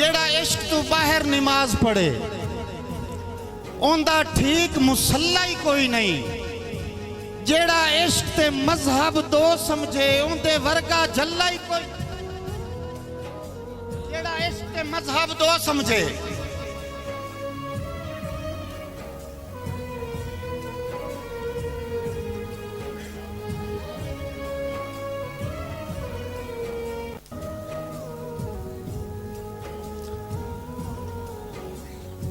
जेड़ा इश्क तो बाहर नमाज पढ़े उनका ठीक मुसल्ला ही कोई नहीं। जेड़ा इश्क ते मजहब दो समझे उनके वर्गा जल्ला ही कोई। जेड़ा इश्क ते मजहब दो समझे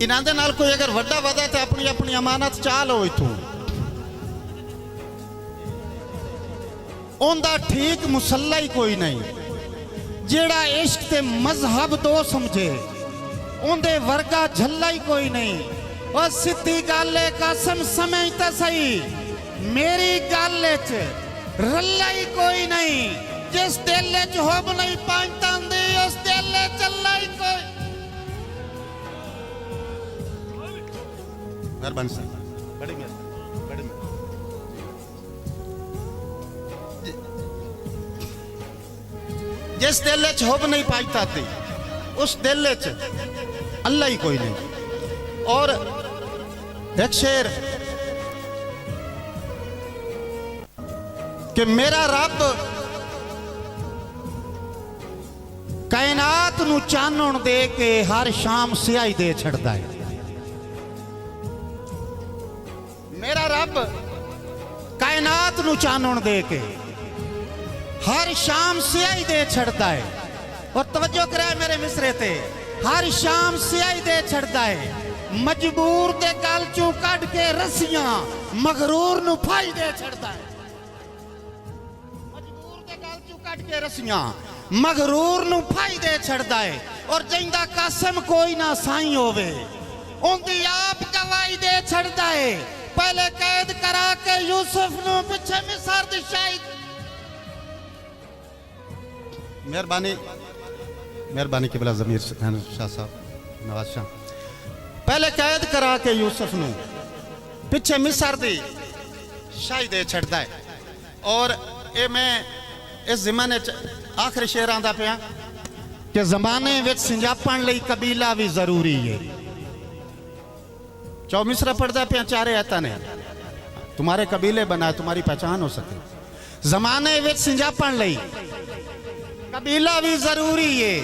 इन्हां दे नाल कोई अगर वड्डा वादा तो अपनी अपनी अमानत चाह लो इथों। उनका ठीक मुसल्ला ही कोई नहीं। जेड़ा इश्क ते मजहब दो समझे उनके वर्गा झल्ला ही कोई नहीं। और सीधी गल है कसम समझता सही मेरी गल च रल्ला ही कोई नहीं। जिस दिल च होब नहीं पांता उस दिल चल्ला ही कोई। मेहरबानी सर, बड़ी मेहरबानी, बड़ी मेहरबानी। जिस दिल च होब नहीं पाईता थी उस दिल च अल्लाह ही कोई नहीं। और एक शेर कि मेरा रब कायनात नू चानण दे के हर शाम स्याही दे छड़दा है। मेरा रब कायनात नू चानण दे के हर शाम स्याही दे छड़दा है। और तवज्जो करे मेरे मिसरे ते हर शाम स्याही दे छड़दा है। मजबूर दे गल चू कट के रस्सियां मगरूर नू फाई दे छड़दा है। मजबूर दे गल चू कट के रस्सियां मगरूर नू फाई दे छड़दा है। और जिंदा कसम कोई ना साई होवे उनदी आप गवाही दे छड़दा है। पहले कैद करा के यूसुफ नू पिछे मिस्र दी शाहिद। मेहरबानी मेहरबानी किबला जमीर शाह साहब नवाज शाह। पहले कैद करा के यूसुफ नू पिछे मिस्र दी शाहिद दे छड़दा है। और ये मैं इस ज़माने आखिरी शेर आंदा पिया कि ज़माने विच संजापण लई कबीला भी जरूरी है। चौ मिसरा पढ़ता पे चारे आता ने तुम्हारे कबीले बनाए तुम्हारी पहचान हो सके। जमाने विच संजापण लई कबीला भी जरूरी है।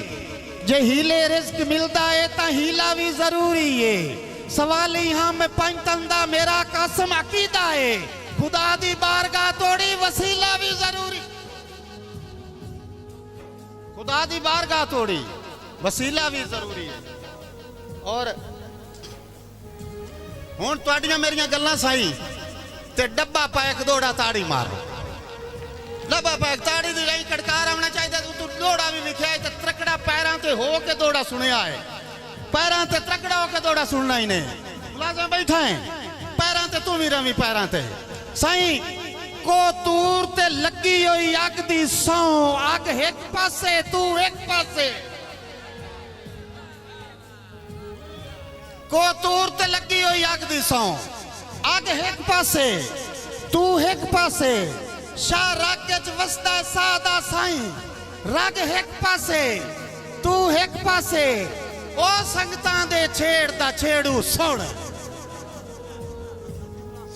जे हीले रिस्क मिलता है तो हीला भी जरूरी है। सवाल यहाँ में पंचतंदा मेरा कसम अकीदा है। खुदा दी बारगाह तोड़ी वसीला भी जरूरी। खुदा दी बारगाह तोड़ी वसीला भी जरूरी है। और हुण तुहाडियां मेरियां गल्लां सही ते डब्बा पैक दौड़ा ताड़ी मारो। डब्बा पैक ताड़ी दी रही कड़कार आना चाहिए। तू दौड़ा भी लिखा है तो त्रकड़ा पैरां ते हो के दौड़ा सुनिया है। पैरां ते त्रकड़ा हो के दौड़ा सुनना ही नहीं। मुलाज़िम बैठा है पैरां ते तू भी रवी पैरां ते सही को तूर ते लगी हुई अग दी सौ अग एक पासे तू एक पासे। को तूर ते लगी हुई अग दी सौ अग एक पासे तू एक पासे। शाह रग च वसदा सादा साई रग एक पासे तू एक पासे। ओ संगतां दे छेड़ दा छेड़ू सुन।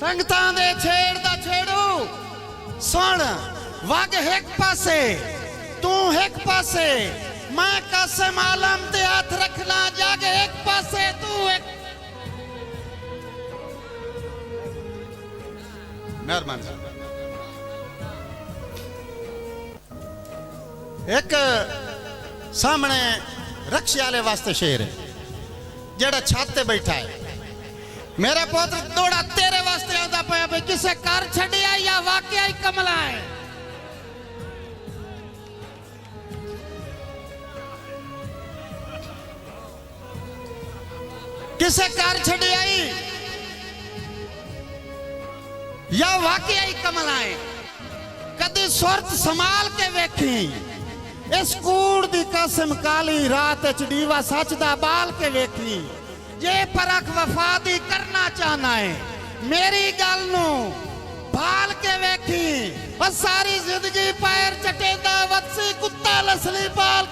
संगतां दे छेड़ दा छेड़ू सुन। वग एक पासे तू एक पासे। मैं कसम आलम ते हाथ रखना जग एक पासे तू एक। मेहरबानी। एक सामने रक्षे वाले वास्ते शेर है जेड़ा छत ते बैठा है। मेरा पुत्र दौड़ा तेरे वास्ते आता पाया भाई किसे कर छड़िया या वाकया ही कमला है। किसे कर छड़ी आई या वाकई ही कमल आए। कदी सुरत संभाल के वेखी इस कूड़ दी कसम काली रात च दीवा सच दा बाल के वेखी। जे परख वफा दी करना चाहना है मेरी गल नू भाल के वेखी। और सारी जिंदगी पैर चटेदा वत्सी कुत्ता लसली पाल।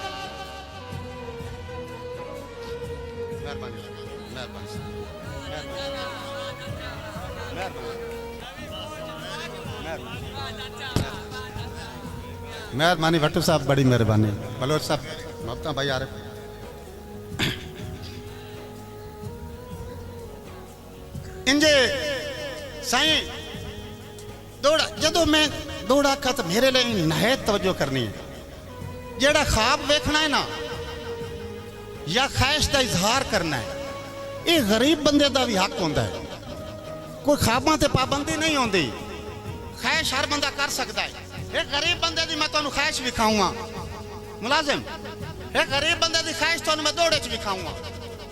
मेहरबानी मेहरबानी मेहरबानी भट्टू साहब, बड़ी मेहरबानी। बलोच साहब मोहब्बत भाई आ रहे इंजे साईं दौड़ा जदों मैं दौड़ा का तो मेरे लिए नहायत तवज्जो करनी है। जेड़ा ख्वाब वेखना है ना या ख्वाहिश का इजहार करना है, ये गरीब बंदे का भी हक होता है। कोई ख्वाबों से पाबंदी नहीं होती, ख्वाहिश हर बंदा कर सकता है। एक गरीब बंदे की मैं तुम्हें ख्वाहिश विखाऊंगा मुलाजिम, एक गरीब बंदे की ख्वाहिश तुम्हें मैं दौड़े च विखाऊंगा।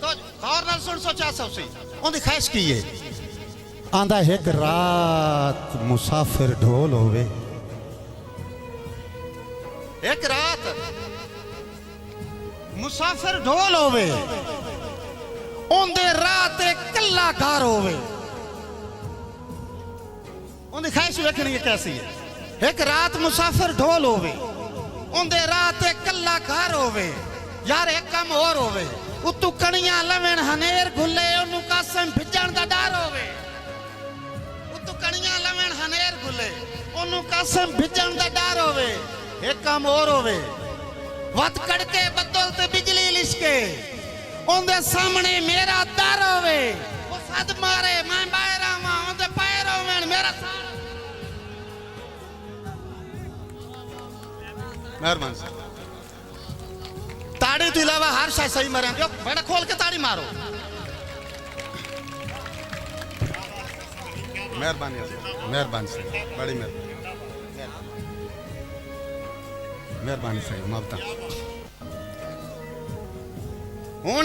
तो गौर नाल सुन सोचा सब सी उनकी ख्वाहिश की है। आंदा एक रात मुसाफिर ढोल होवे, एक रात मुसाफिर ढोल होवे, ओंदे रात एक कल्ला घर होवे। उनकी ख्वाहिश वेखनी है कैसी है। एक रात मुसाफिर ढोल होवे, ओंदे रात एक कल्ला घर होवे। यार एक कम और होवे, उतू कणियां लवेण हनेर घुले, ओनू कासम भिजण दा डर होवे। उतू कणियां लवेण हनेर घुले, ओनू कासम भिजण दा डर होवे। एक काम और होवे, वत कड़के बदल ते बिजली लिशके, ओंदे सामने मेरा दर होवे। वो सद मारे मैं बाहर आवां, ओंदे पैर होवेण मेरा सार। मेहरबानी ताड़ी तो इलावा हर शायद सही मरे जो बड़ा खोल के ताड़ी मारो। मेहरबानी मेहरबानी से बड़ी मेहरबानी सही ममता। हुण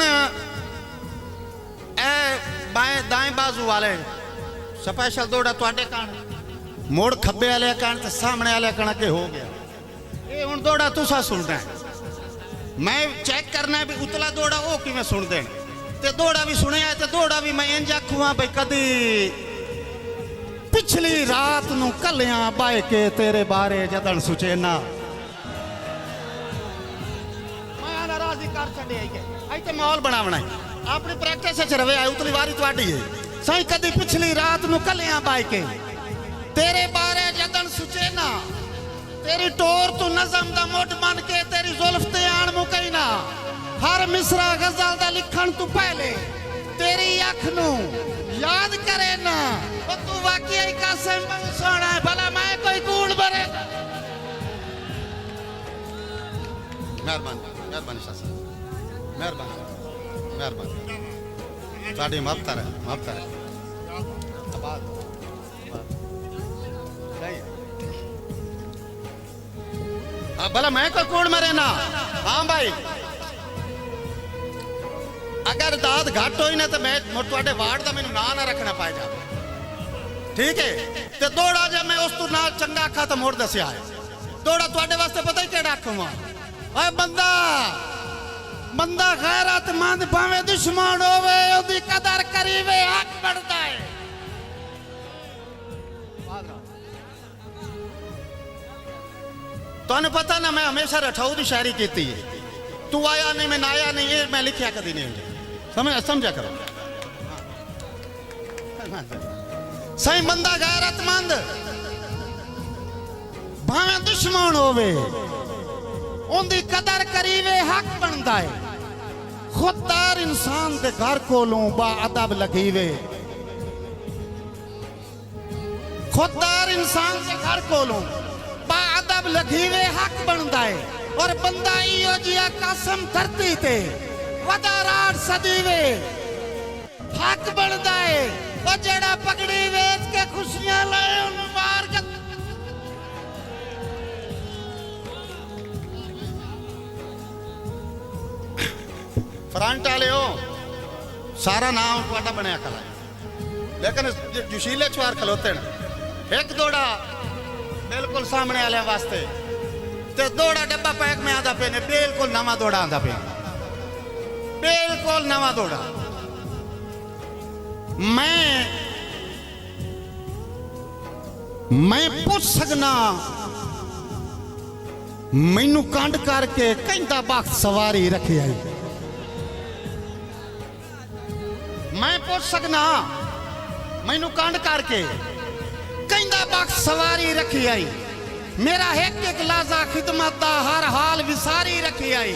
बाएं दाएं बाजू वाले स्पेशल दौड़ा तुहाडे कान, मोड़ खब्बे वाले कान ते सामने वाले कान के हो गया। ये हुण दौड़ा तुसा सुनना है, मैं चेक करना है भी उतला दौड़ा वो किवें सुन देन ते दौड़ा भी सुनिया ते दौड़ा भी मैं इंज आखूं भाई कदी पिछली रात नू कलियां बाए के तेरे बारे जदन सुचेना। मैं नाराजी कर छड़े आई के आई ते माहौल बनावना है अपनी प्रैक्टिस च रवे आई उतली वारी तुहाडी है। सही कदी पिछली रात नू कलियां बाए के तेरे बारे जदन सुचेना। तेरी टोर तू नज़म दा मुठ मन के तेरी जुल्फ ते आन मुकैना। हर मिसरा गजल दा लिखण तू पहले तेरी अख नू याद करे ना। ओ तू वाकई कासिम सोना है भला मैं कोई कूड़ बरे। मेहरबानी मेहरबानी शाह साहब मेहरबानी मेहरबानी साडी माफता रहे आबाद नहीं भला मैं कोई कूड़ मरे ना। हाँ भाई अगर दाद घट होई ना तो मैं तुहाडे वार्ड दा मैनू ना रखना पाए जा ठीक है। ते दौड़ा जब मैं उस तू नाल चंगा आखा तो मोड़ दसिया है। दौड़ा तुहाडे वास्ते पता ही केड़ा आखूंगा। ओए बंदा बंदा गैरतमंद भावें दुश्मन होवे ओदी कदर करीवे हक बढ़दा है। तुहानू पता ना मैं हमेशा रठाऊ की शायरी की है। तू आया नहीं मैं आया नहीं ये मैं लिखिया कभी नहीं समझा करो। सही बंदा गैरतमंद भावें दुश्मन होवे उनकी कदर करीवे हक बनता है। खुददार इंसान के घर कोलों बाअदब लगीवे। खुददार इंसान के घर कोलों बाअदब लगीवे हक बनता है। और बंदा इो जिया कसम धरती ते वदाराट सदीवे हक बनता है। और जेड़ा पगड़ी वेच के खुशियां लाए उन्हें मार के फ्रंट वाले हो सारा नाम तुहाडा बनया खला है। लेकिन जोशीले चवार खलोते न एक दौड़ा बिल्कुल सामने वाले वास्ते ते दौड़ा डब्बा पैक में आंदा पे ने बिल्कुल नवा दौड़ा आंदा पे बिल्कुल नवा दौड़ा। मैं पूछ सकना मैनू कांड करके कहता वक्त सवारी रखी आई। ਪੁੱਛ ਸਕਣਾ ਮੈਨੂੰ ਕੰਡ ਕਰਕੇ ਕਹਿੰਦਾ ਬਖਸ਼ ਸਵਾਰੀ ਰੱਖੀ ਆਈ ਮੇਰਾ ਇੱਕ ਇੱਕ ਲਾਜ਼ਾ ਖਿਦਮਤ ਦਾ ਹਰ ਹਾਲ ਵਿਸਾਰੀ ਰੱਖੀ ਆਈ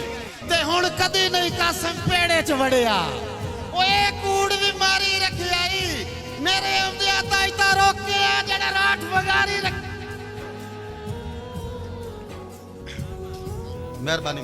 ਤੇ ਹੁਣ ਕਦੀ ਨਹੀਂ ਕਾਸਮ ਪੇੜੇ ਚ ਵੜਿਆ ਓਏ ਕੂੜ ਵੀ ਮਾਰੀ ਰੱਖੀ ਆਈ ਮੇਰੇ ਆਉਂਦਿਆਂ ਤਾਂ ਰੋਕਿਆ ਜਿਹੜਾ ਰਾਠ ਵਗਾਰੀ ਮਿਹਰਬਾਨੀ।